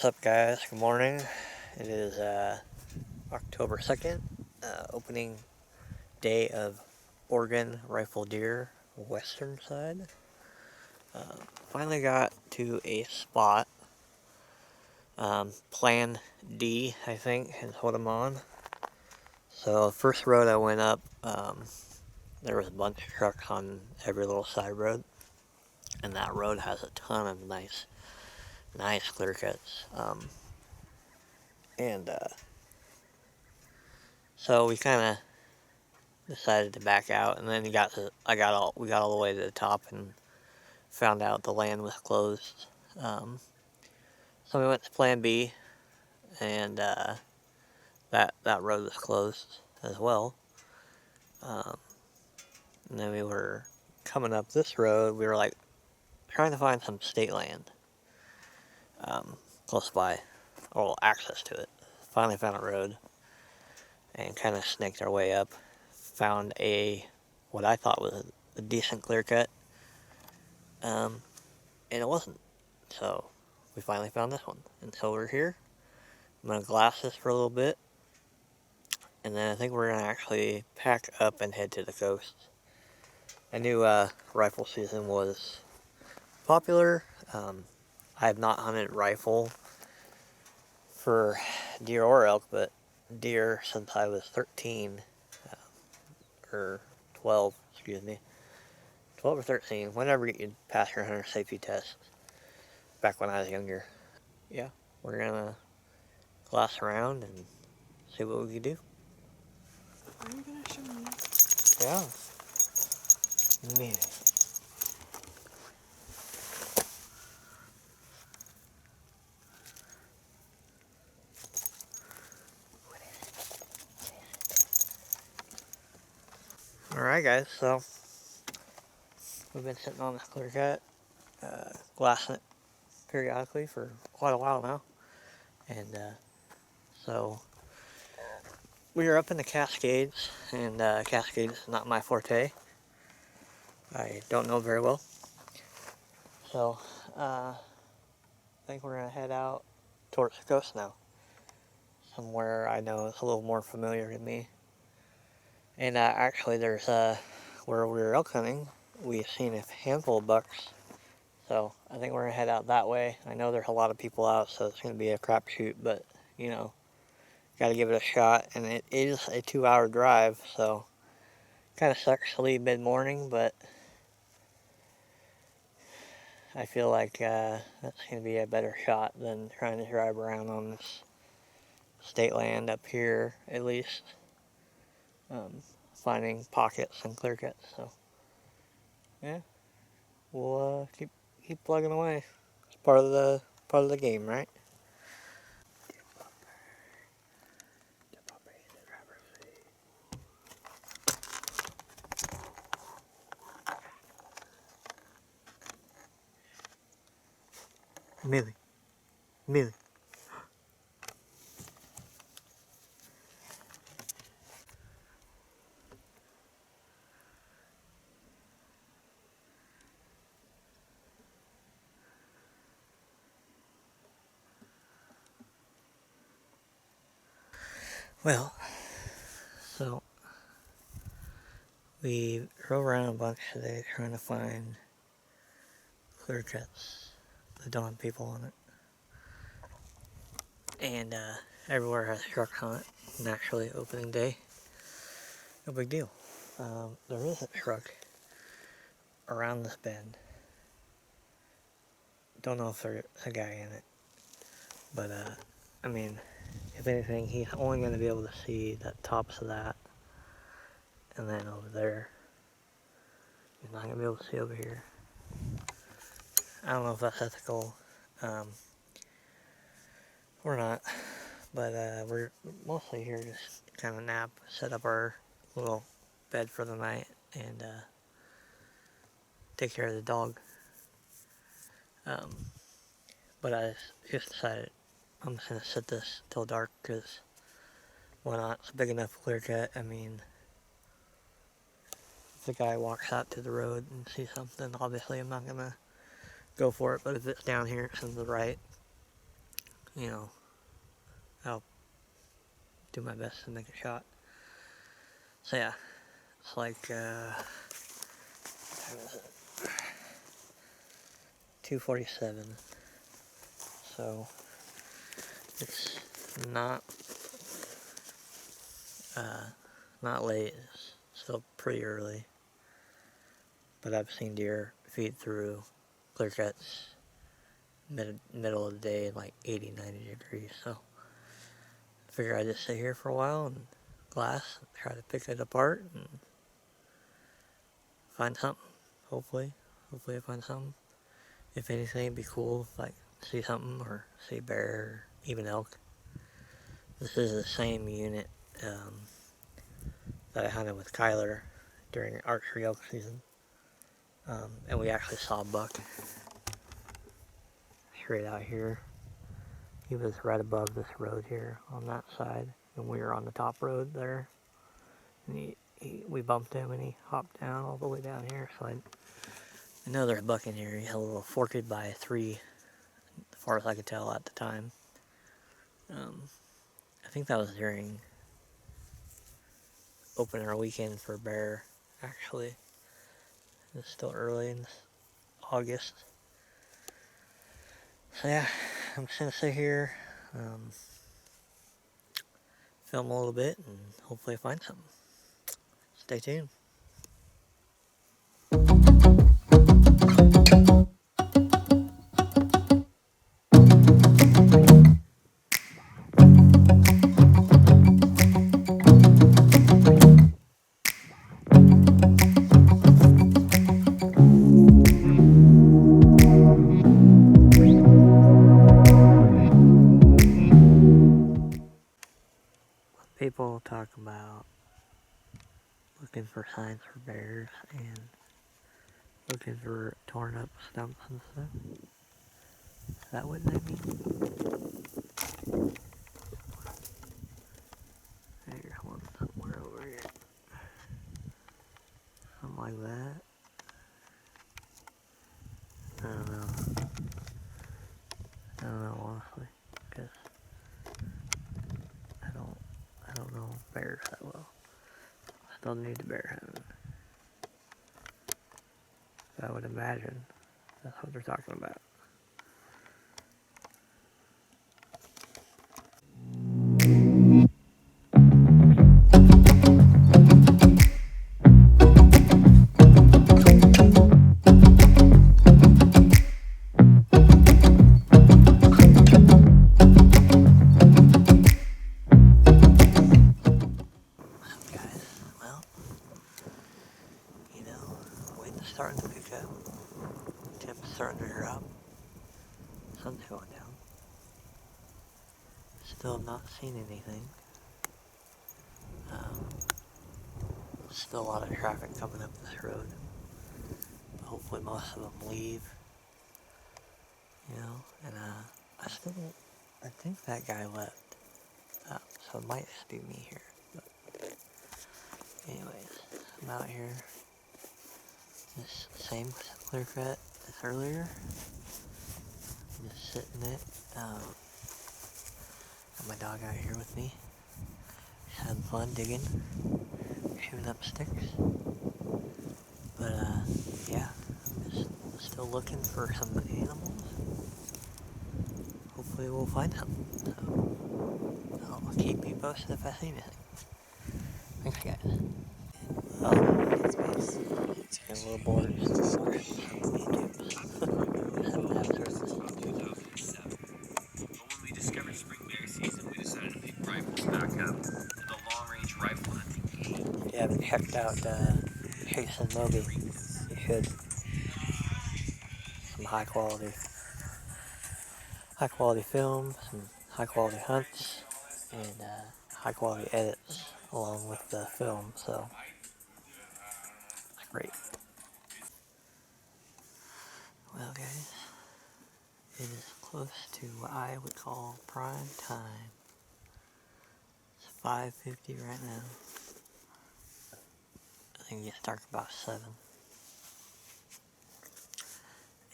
What's up, guys? Good morning. It is October 2nd, opening day of Oregon rifle deer western side. Finally got to a spot. Plan D, I think, is what I'm on. So, first road I went up, there was a bunch of trucks on every little side road, and that road has a ton of nice clear cuts. And so we kind of decided to back out, and then we got all the way to the top and found out the land was closed. So we went to Plan B, and that road was closed as well. Um, and then we were coming up this road. We were like trying to find some state land close by, or access to it. Finally found a road, and kind of snaked our way up. Found what I thought was a decent clear cut. And it wasn't. So we finally found this one. And so we're here. I'm going to glass this for a little bit. And then I think we're going to actually pack up and head to the coast. I knew rifle season was popular. I have not hunted rifle for deer or elk, but deer since I was 13, or 12, excuse me. 12 or 13, whenever you pass your hunter safety test, back when I was younger. Yeah, we're gonna glass around and see what we can do. Are you gonna show me? Yeah. Maybe. Alright, guys, so we've been sitting on this clear cut, glassing it periodically for quite a while now. And so we are up in the Cascades, and Cascades is not my forte. I don't know very well. So I think we're going to head out towards the coast now. Somewhere I know is a little more familiar to me. And actually there's, where we were elk hunting, we've seen a handful of bucks. So I think we're going to head out that way. I know there's a lot of people out, so it's going to be a crapshoot, but, you know, got to give it a shot. And it is a 2-hour drive, so kind of sucks to leave mid-morning, but I feel like that's going to be a better shot than trying to drive around on this state land up here, at least. Finding pockets and clear cuts, so yeah, we'll keep plugging away. It's part of the game, right? Millie. Well, so we drove around a bunch today trying to find clear cuts that don't have people on it. And everywhere has trucks on it. Naturally, opening day. No big deal. There is a truck around this bend. Don't know if there's a guy in it. But, I mean, if anything, he's only going to be able to see the tops of that. And then over there. He's not going to be able to see over here. I don't know if that's ethical. Or not. But we're mostly here just kind of nap, set up our little bed for the night, and take care of the dog. But I just decided I'm just going to sit this till dark, because why not? It's a big enough clear cut. I mean, if the guy walks out to the road and sees something, obviously I'm not going to go for it. But if it's down here to the right, you know, I'll do my best to make a shot. So yeah, it's like, what time is it? 2:47. So it's not, uh, not late. It's still pretty early. But I've seen deer feed through clear cuts middle of the day in like 80, 90 degrees. So I figure I'd just sit here for a while and glass and try to pick it apart and find something. Hopefully I find something. If anything, it'd be cool if I see something or see a bear or even elk. This is the same unit that I hunted with Kyler during archery elk season. And we actually saw a buck straight out here. He was right above this road here on that side, and we were on the top road there. And we bumped him, and he hopped down all the way down here. So I know there's a buck in here. He had a little forked by 3, as far as I could tell at the time. I think that was during opener weekend for bear, actually. It's still early in August. So yeah, I'm just gonna sit here, film a little bit, and hopefully find something. Stay tuned. People talk about looking for signs for bears and looking for torn up stumps and stuff. Is that what they mean? There's one somewhere over here. Something like that. I don't know. I don't know, honestly, because I don't know bears that well. I still need to bear hunt. So I would imagine that's what they're talking about. Guys, well, wind's starting to pick up. Temps starting to drop. Sun's going down. Still not seen anything. Still a lot of traffic coming up this road. But hopefully most of them leave. And I think that guy left. So it might just be me here. But anyways, I'm out here. This same clear cut as earlier. Just sitting it. Got my dog out here with me. Just having fun digging, shooting up sticks. But yeah, I'm just still looking for some animals. Hopefully we'll find something. So I'll keep you posted if I see anything. Thanks, guys. Got a little bored. If you haven't checked out Jason Moby, you should. Some high quality film, some high quality hunts, and high quality edits along with the film. So it's great. Well, guys, it is close to what I would call prime time. It's 5:50 right now. I think it gets dark about 7.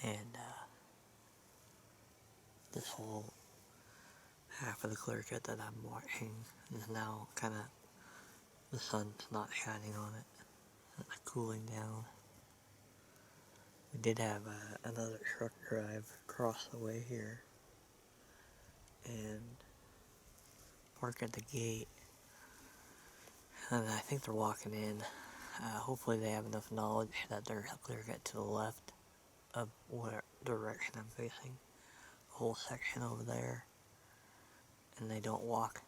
And this whole half of the clear cut that I'm watching is now kind of, the sun's not shining on it. It's cooling down. We did have another truck drive across the way here and park at the gate. And I think they're walking in. Hopefully they have enough knowledge that there's a clear cut to the left of where direction I'm facing. A whole section over there. And they don't walk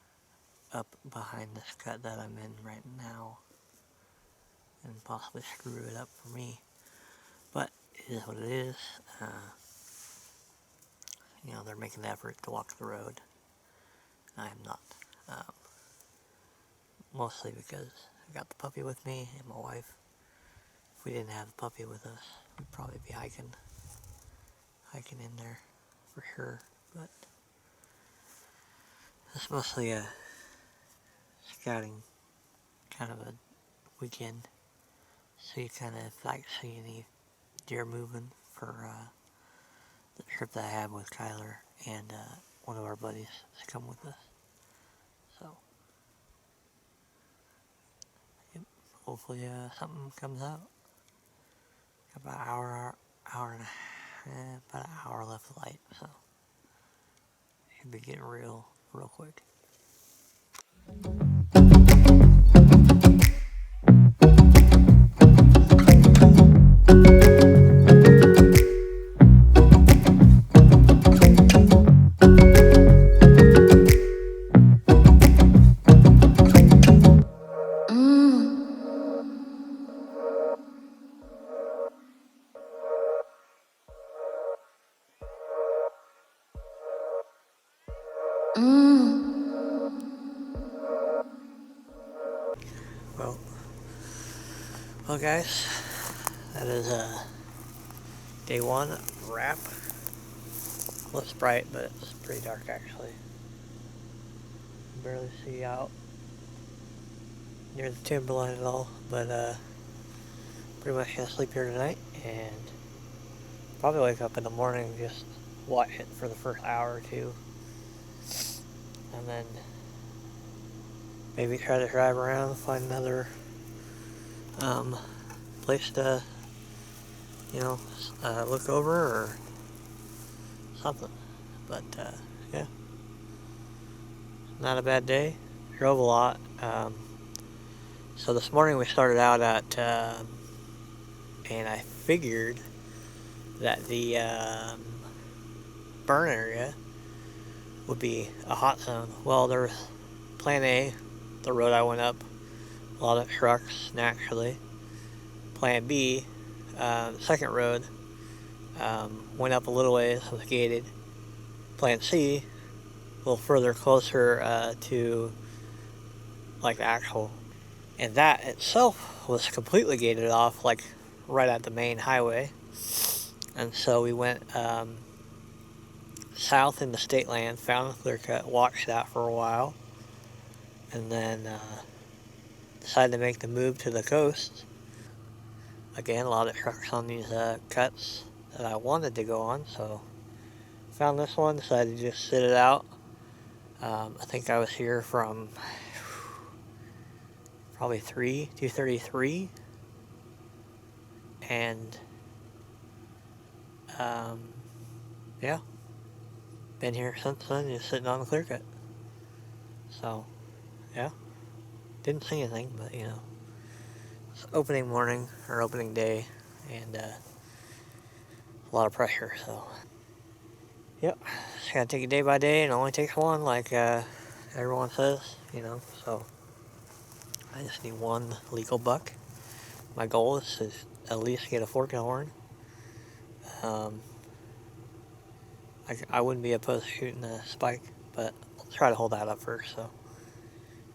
up behind this cut that I'm in right now and possibly screw it up for me. But it is what it is. You know, they're making the effort to walk the road. I am not. Mostly because I got the puppy with me and my wife. If we didn't have the puppy with us, we'd probably be hiking in there for sure. But it's mostly a scouting kind of a weekend. So you kind of like see any deer moving for the trip that I have with Kyler and one of our buddies to come with us. So, yep, hopefully something comes out. About an hour and about an hour left of light, so should be getting real quick. Well, guys, that is day one wrap. Looks bright, but it's pretty dark actually. Barely see out near the timberline at all, but pretty much gonna sleep here tonight and probably wake up in the morning and just watch it for the first hour or two, and then maybe try to drive around, find another place to, look over or something. But yeah, not a bad day. Drove a lot. So this morning we started out at, and I figured that the burn area would be a hot zone. Well, there's Plan A, the road I went up, a lot of trucks naturally. Plan B, the second road, went up a little ways, was gated. Plan C, a little further closer to like the actual, and that itself was completely gated off, like right at the main highway. And so we went south into state land, found a clear cut, watched that for a while, and then decided to make the move to the coast. Again, a lot of trucks on these cuts that I wanted to go on, so found this one, decided to just sit it out. I think I was here from probably 2:33, and yeah, been here since then, just sitting on the clear cut. So, yeah, didn't see anything, but it's opening morning, or opening day, and a lot of pressure, so. Yep, just gotta take it day by day, and it only takes one, like everyone says, so. I just need one legal buck. My goal is to at least get a fork and horn. I wouldn't be opposed to shooting a spike, but I'll try to hold that up first, so.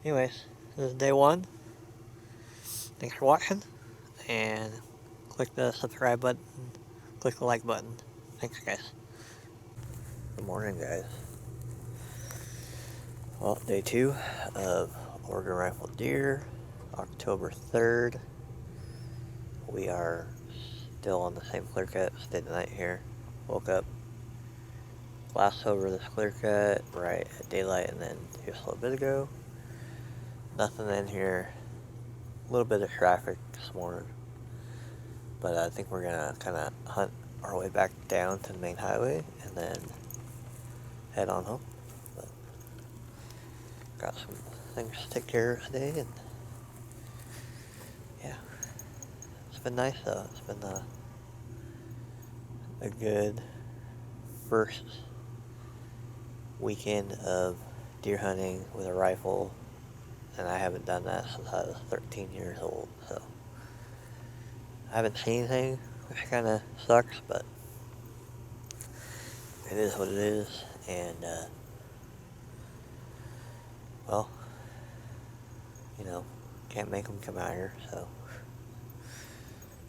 Anyways, this is day one. Thanks for watching, and click the subscribe button, click the like button. Thanks, guys. Good morning, guys. Well, day two of Oregon Rifle Deer, October 3rd. We are still on the same clear cut, stayed the night here. Woke up, glassed over this clear cut right at daylight and then just a little bit ago. Nothing in here. A little bit of traffic this morning. But I think we're gonna kind of hunt our way back down to the main highway and then head on home. But got some things to take care of today, and yeah, it's been nice though. It's been a good first weekend of deer hunting with a rifle, and I haven't done that since I was 13 years old, so I haven't seen anything, which kind of sucks, but it is what it is, and well, you know, can't make them come out here, so.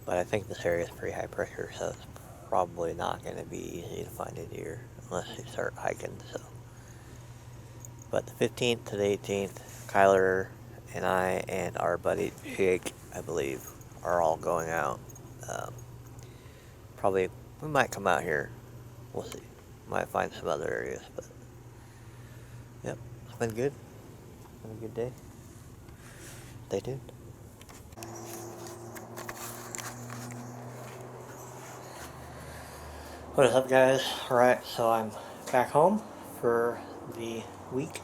But I think this area is pretty high pressure, so it's probably not going to be easy to find a deer unless you start hiking, so. But the 15th to the 18th, Kyler and I and our buddy Jake, I believe, are all going out. Probably, we might come out here. We'll see. Might find some other areas, but yep, it's been good. Been a good day. Stay tuned. What is up, guys? Alright, so I'm back home for the week.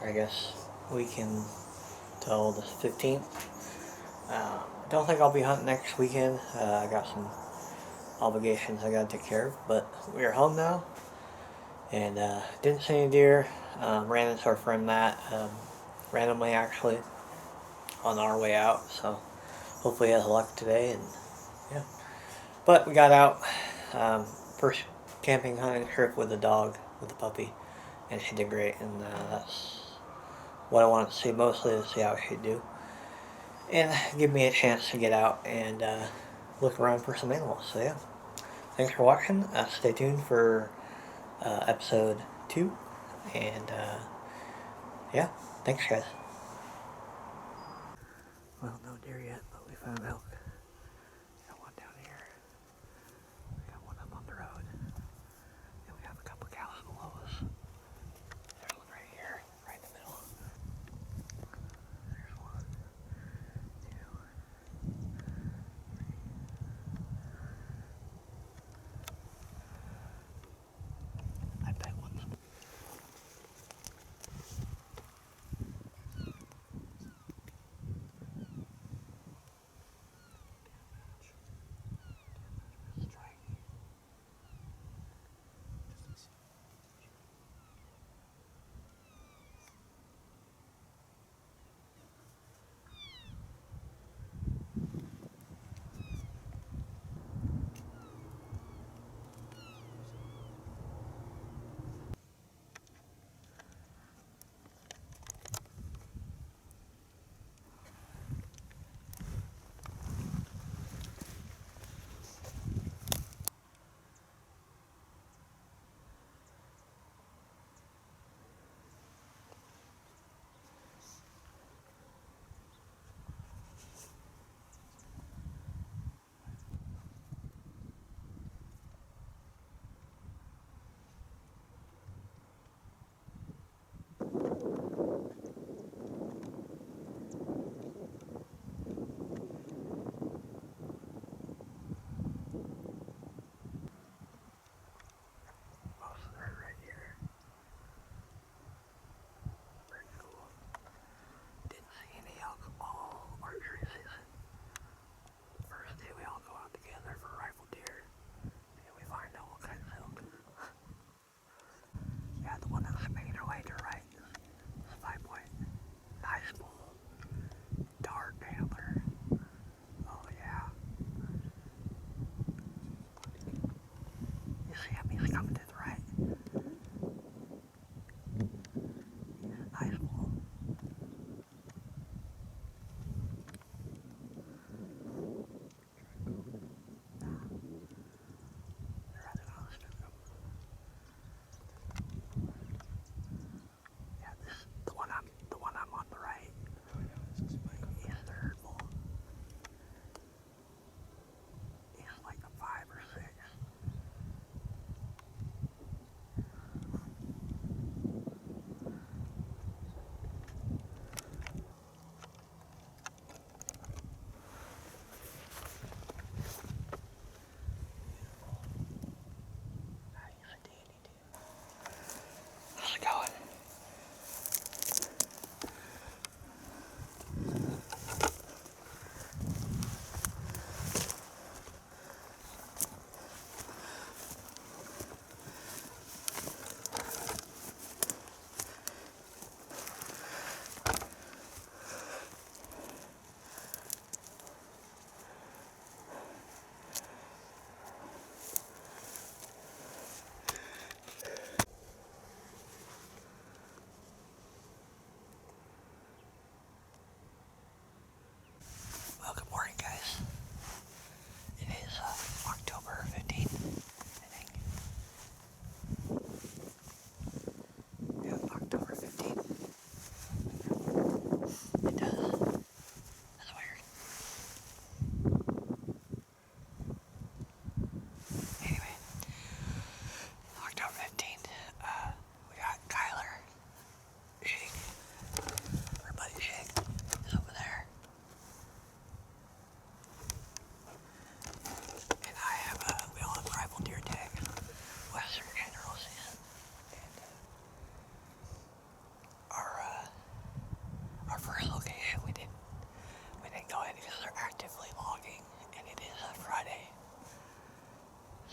I guess week until the 15th. Don't think I'll be hunting next weekend. I got some obligations I gotta take care of, but we are home now. And didn't see any deer. Ran into our friend Matt randomly, actually, on our way out. So hopefully he has luck today. And yeah, but we got out. First camping hunting trip with the dog, with the puppy, and she did great. And that's what I wanted to see mostly, to see how she'd do, and give me a chance to get out and look around for some animals. So yeah, thanks for watching. Stay tuned for episode 2, and yeah, thanks, guys. Well, no deer yet, but we found elk. Got one down here. We got one up on the road. And we have a couple cows below us. There's one right here, right in the middle. There's one, two, I bet one's.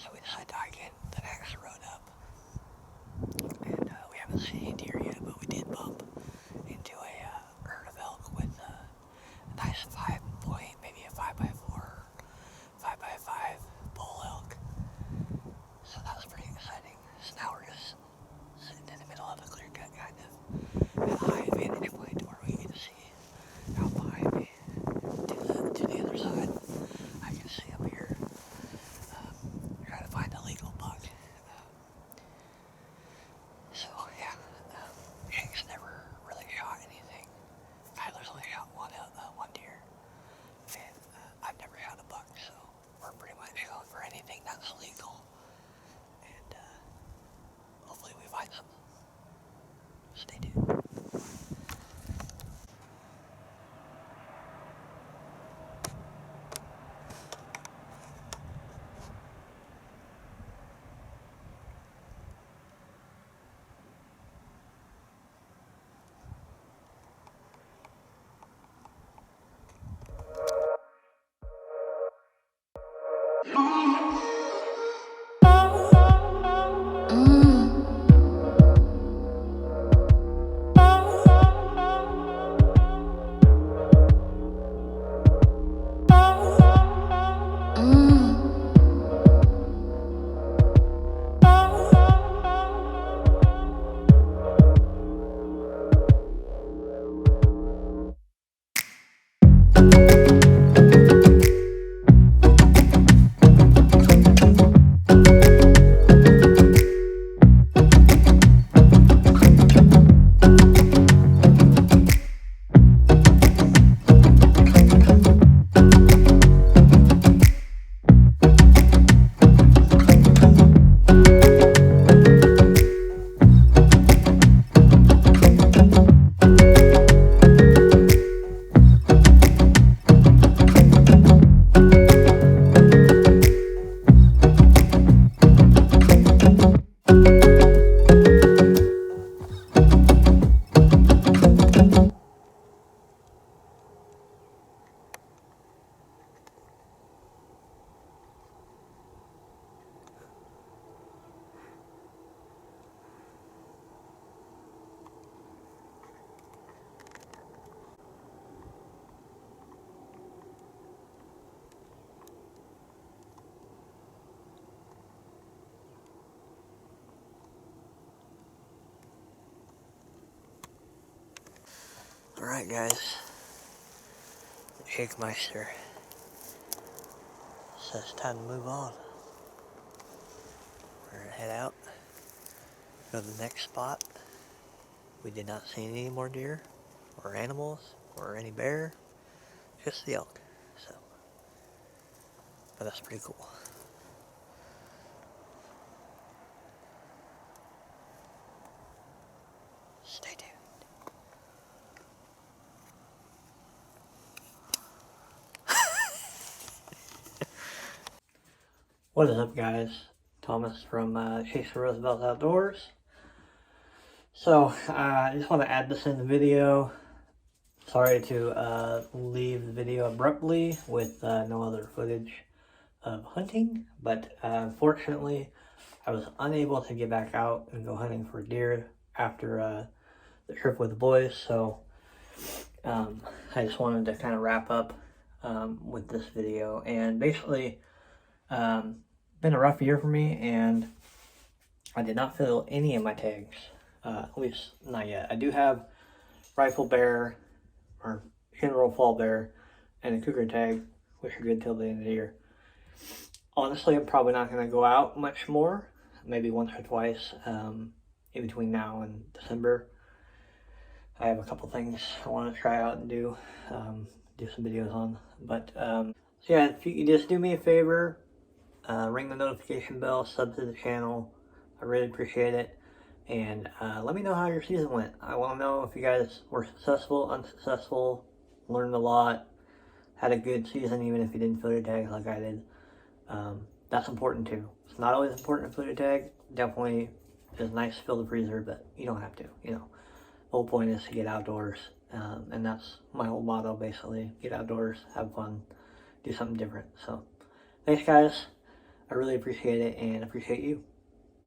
So we decided to hike in the next road up. And we haven't seen any deer yet, but we did bump into a herd of elk with a nice 5 point, maybe a 5x4, 5x5 bull elk. So that was pretty exciting. So now we're just sitting in the middle of a clear cut, kind of at a high vantage point where we get to see out behind me to the other side. I can see up here, trying to find a legal buck. So yeah, Hank's never really shot anything. Tyler's only shot one deer, and I've never shot a buck, so we're pretty much going for anything that's legal. And hopefully we find some. Stay tuned. Alright guys, Jigmeister says it's time to move on. We're gonna head out, go to the next spot. We did not see any more deer, or animals, or any bear, just the elk. So, but that's pretty cool. Stay tuned. What is up guys? Thomas from Chase Roosevelt Outdoors. So, I just want to add this in the video. Sorry to leave the video abruptly with no other footage of hunting, but unfortunately I was unable to get back out and go hunting for deer after the trip with the boys, so I just wanted to kind of wrap up with this video. And basically been a rough year for me, and I did not fill any of my tags, at least not yet. I do have rifle bear or general fall bear and a cougar tag, which are good till the end of the year. Honestly, I'm probably not going to go out much more, maybe once or twice in between now and December. I have a couple things I want to try out and do some videos on. But so yeah, if you could just do me a favor, ring the notification bell, sub to the channel. I really appreciate it. And let me know how your season went. I want to know if you guys were successful, unsuccessful, learned a lot, had a good season even if you didn't fill your tags like I did. That's important too. It's not always important to fill your tag. Definitely is nice to fill the freezer, but you don't have to, you know. The whole point is to get outdoors, and that's my whole motto basically. Get outdoors, have fun, do something different. So thanks guys, I I really appreciate it and appreciate you.